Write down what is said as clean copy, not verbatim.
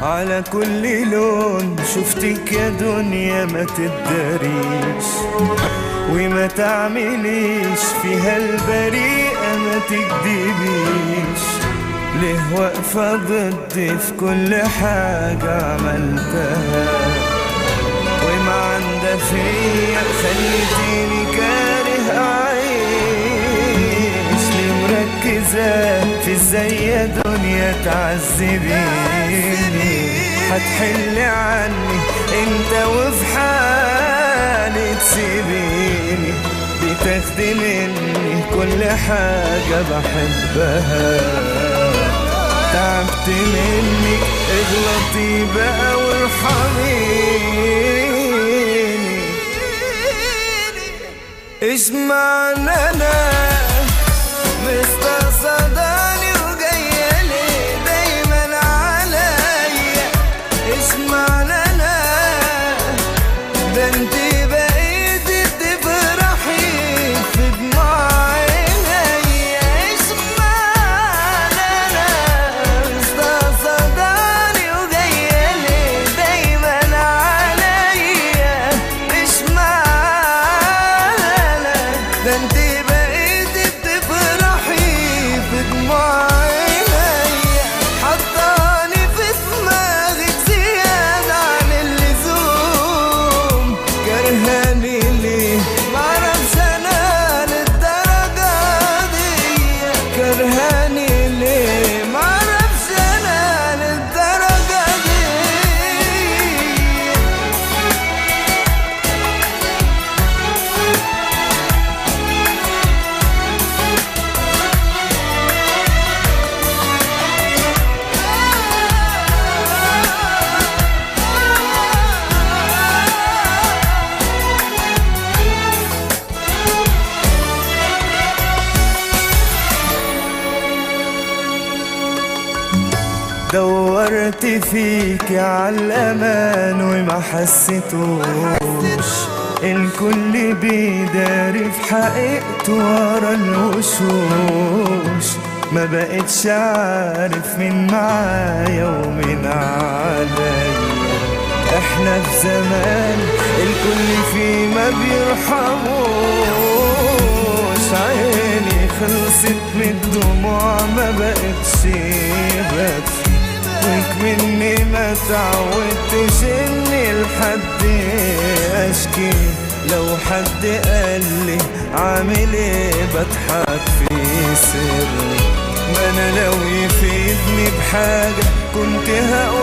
على كل لون شفتك يا دنيا ما تداريش، وما تعمليش فيها البريئة ما تكدبيش. ليه واقفة ضدي في كل حاجة عملتها، وما عندها فيا خليتيني كاره أعيش. ليه مركزة في ازاي يا دنيا تعذبيني، هتحل عني انت وفي حالي تسيبيني. بتاخدي مني كل حاجة بحبها، تعبت منك اغلطي بقى وارحميني. ايش معنى انا مستقصداني وجاية ليه دايما عليا؟ ايش معنى انا ده انتي بقيتي تفرحي في دموع عينيا؟ ايش معنى انا مستقصداني وجاية ليه دايما عليا؟ ايش معنى انا ده انتي بقيتي بتفرحي في دموع عينيا؟ حطاني في دماغك زيادة عن اللزوم، كرهاني ليه معرفش انا للدرجة دي، كرهاني ليه معرفش انا للدرجة دي. دورت فيك عالأمان وما حسيتوش، الكل بيداري في حقيقته ورا الوشوش. ما بقتش عارف مين معايا ومين عليا. احنا في زمان الكل فيه ما بيرحموش، عيني خلصت من الدموع ما بقتش بس، وكمني ما تعودتش اني لحد اشكي. لو حد قالي عامل ايه بضحك في سر، ما انا لو يفيدني بحاجة كنت هقول